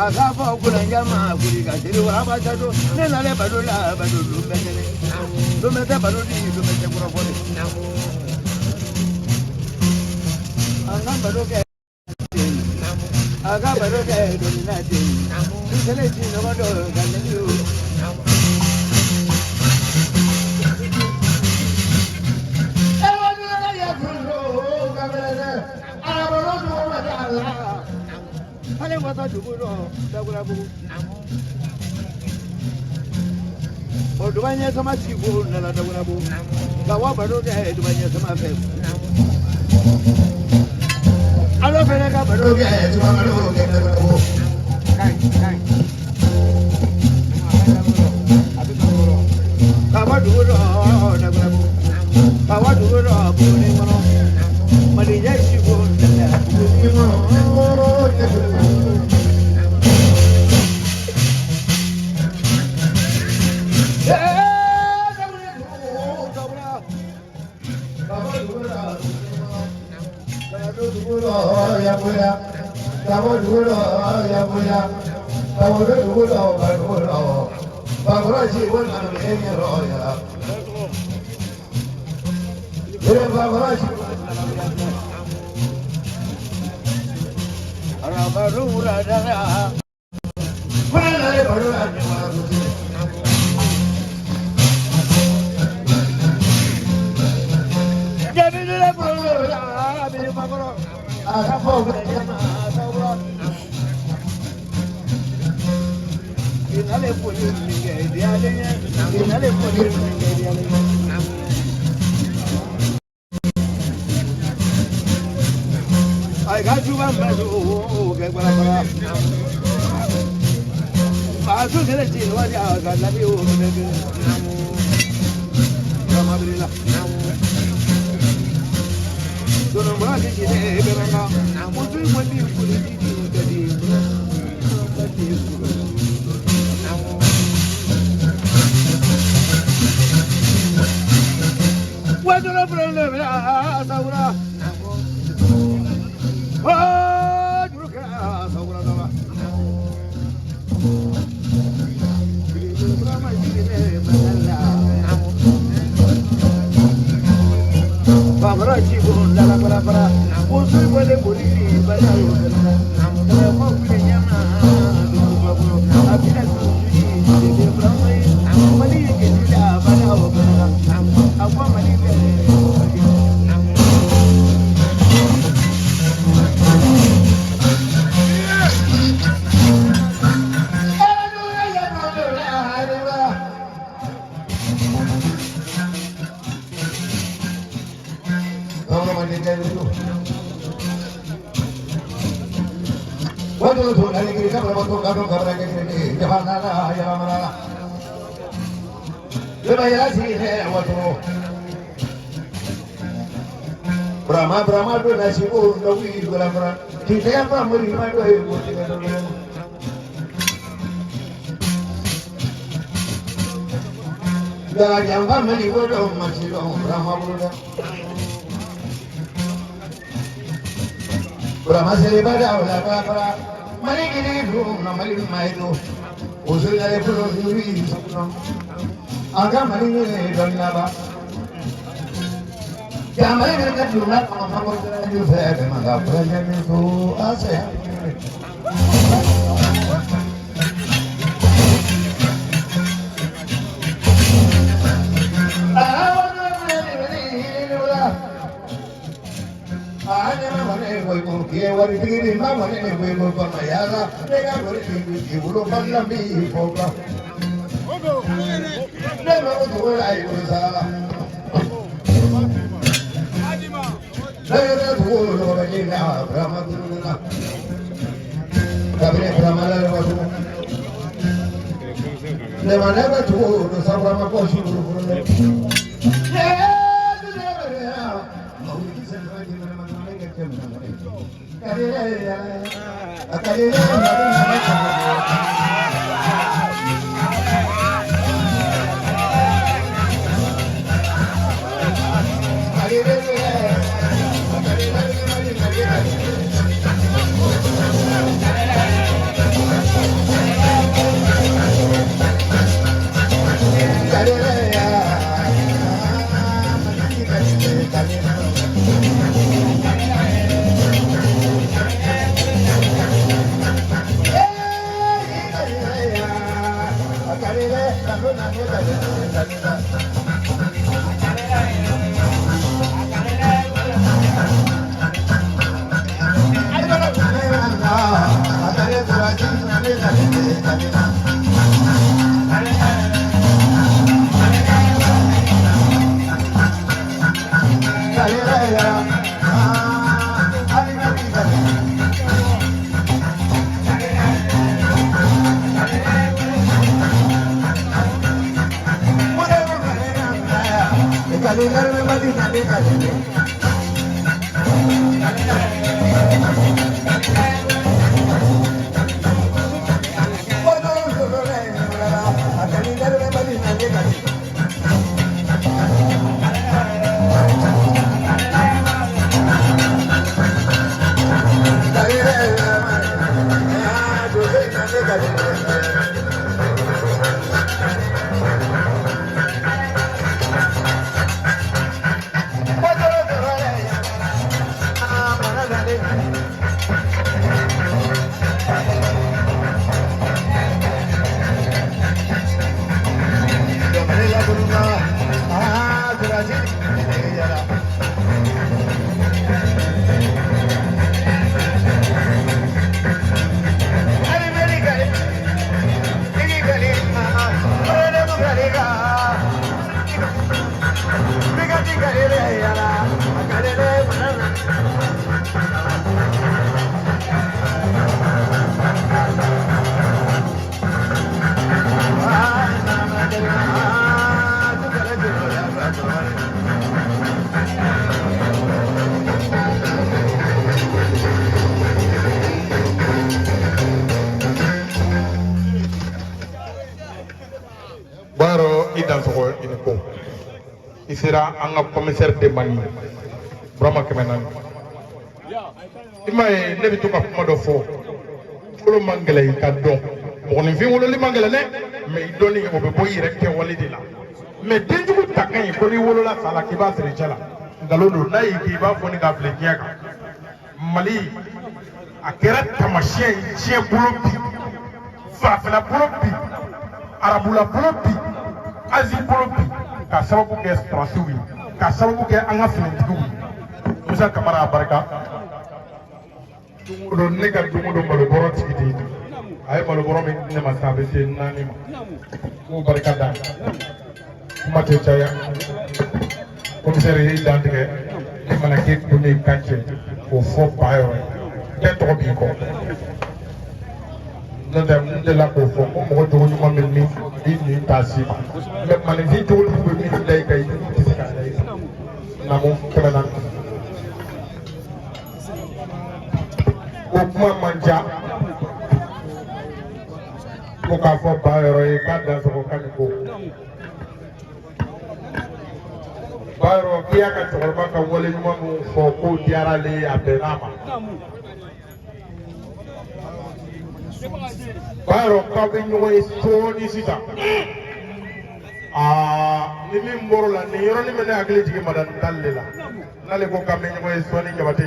Agafa kulangama kulika jiri waba jado nena le badula badulu betele lumete baduli lumete kurafoni anga badoke aga badoke dominati sele jino bado galenu ewadula ya kundo kabele arabolo do madala ale wata duguro dagura bu odubanye sama sibu nala dagura bu gawa bado ke odubanye sama fe alo fere ka bado ke sama bado ke dagura bu kai gawa duguro dagura bu gawa duguro bu ni mono mali ya sibu nala bu ni mono I got you one man who get what I took it. What I got you. Don't know what Brahma Brahma do nasi pun dawi Brahma kita yang Brahma lima do ibu tiga do dah yang Brahma lima do masih do Brahma bulu Brahma selibat dah Brahma mari kini do nama lima itu usul dari pulau duri sebelum agak mari ni do naba Jamai dengan jumlah pengalaman berjalan saya memang tak pernah itu asal. Ada mana yang boleh mungkin wari tinggi mana yang boleh bermayara dengan boleh tinggi buruk malam di pokok. Dengan itu lagi berusaha. Saya tuh orang ini lah, Brahma dulu lah. Tapi Brahma lah waktu. Lepas itu tuh, sama Brahma kau sih dulu. Mau di sana di mana mana kerja mana. Karena Sera an ka commissaire de Mali Burama Kɛmɛnaani i m'a ye ne bɛ to ka kuma dɔ fɔ fɔlɔ man gɛlɛn i ka dɔn mɔgɔninfin wololi man gɛlɛn dɛ mais i dɔnni o bɛ bɔ i yɛrɛ kɛwale de la mais denjugu ta ka ɲi ko n'i wolola sa la k'i b'a siri cɛ la nkalon don n'a y'i k'i b'a fɔ ni k'a filɛ diɲɛ kan Mali a kɛra taamasiyɛn ye diɲɛ bolo bi farafinna bolo bi arabula bolo bi Asie bolo bi ka sababu kɛ sɔrɔsiw ye ka sababu kɛ an ka finitigiw ye Musa Kamara a barika don ne ka don o don malobɔrɔ tigi de ye a ye malobɔrɔ min di ne ma sa a bɛ se 4 ma k'o barika da kuma tɛ caya commissaire y'i dantigɛ ne mana k'e ko ne kan cɛ k'o fɔ Bayɔrɔ ye bɛɛ tɔgɔ b'i kɔ n'o tɛ n delila k'o fɔ ko mɔgɔ jogo ɲuman bɛ min i nin t'a si ma mais maninfin jogojugu bɛ min da i kan i tɛ se k'a da i kan Namu Kɛmɛnaani o kuma man ca ko k'a fɔ Bayɔrɔ ye k'a dansɔgɔ ka nin ko Bayɔrɔ k'i y'a ka cɛkɔrɔba ka wale ɲuman min fɔ k'o diyara ale ye a bɛnn'a ma Bayɔrɔ k'aw bɛ ɲɔgɔn ye sɔɔni sisan ni min bɔr'o la nin yɔrɔnin bɛ ne hakili jigin madame Tall de la n'ale ko k'an bɛ ɲɔgɔn ye sɔɔni Jabate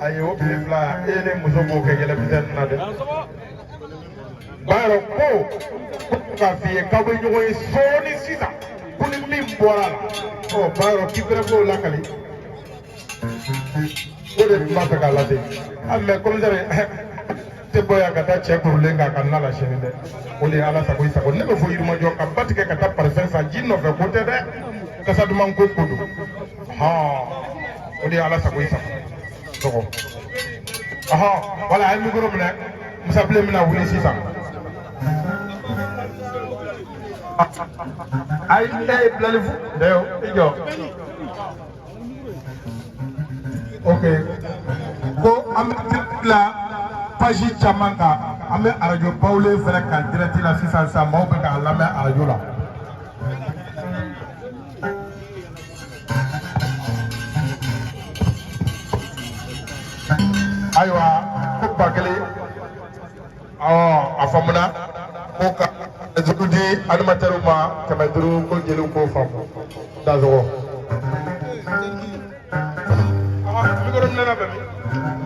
ayi o tile fila e ne muso b'o kɛ yɛlɛmisɛnnin na dɛ Bayɔrɔ ko k'a f'i ye k'aw bɛ ɲɔgɔn ye sɔɔni sisan ko ni min bɔra la Bayɔrɔ k'i fɛnɛ b'o lakali o de tun b'a fɛ k'a lase mais commissaire tɛ bɔ yan ka taa cɛ kurulen kan ka na la sini dɛ o de ye Ala sago i sago ne bɛ fɔ Yirimajɔ ka ba tigɛ ka taa parfum san ji nɔfɛ ko tɛ dɛ kasa duman ko ko don o de ye Ala sago i sago tɔgɔ wala a ye mikoro minɛ Musa Bilen bɛna wuli sisan ayi bilali fu dɛ i jɔ ok ko an bɛ bila page caman kan an bɛ arajo bawulen fɛnɛ kan direct la sisan maaw bɛ k'a lamɛn arajo la. ayiwa ko 1000 a faamuna ko ka juru di animateur ma 500 ko jeliw k'o faamu Dansokho. micro minɛ na bɛ min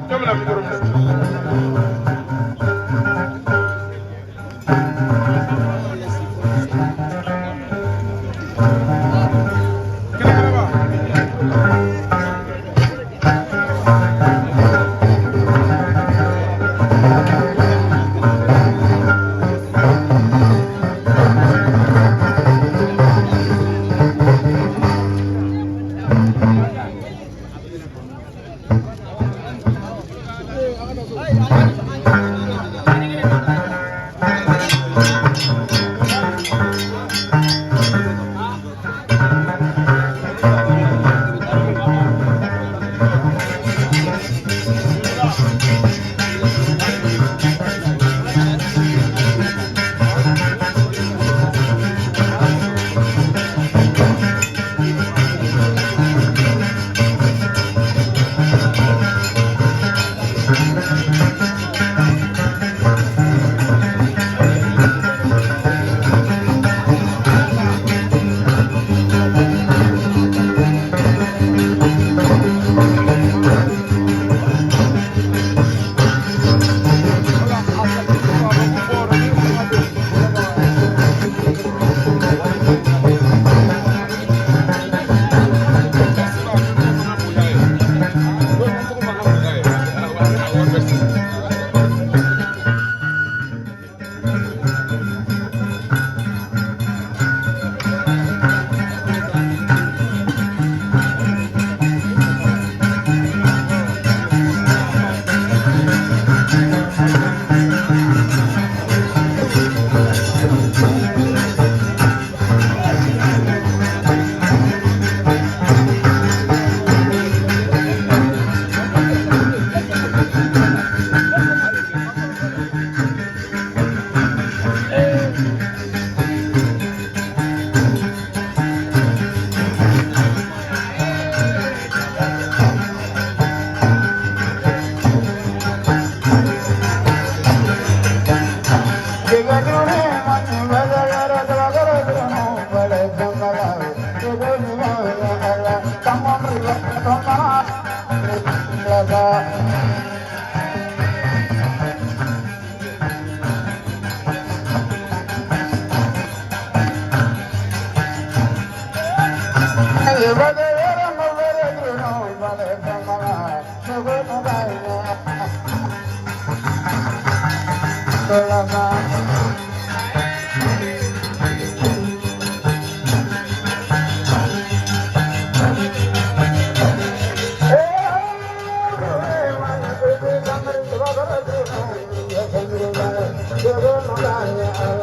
jɔn bɛna micro minɛ. Thank you.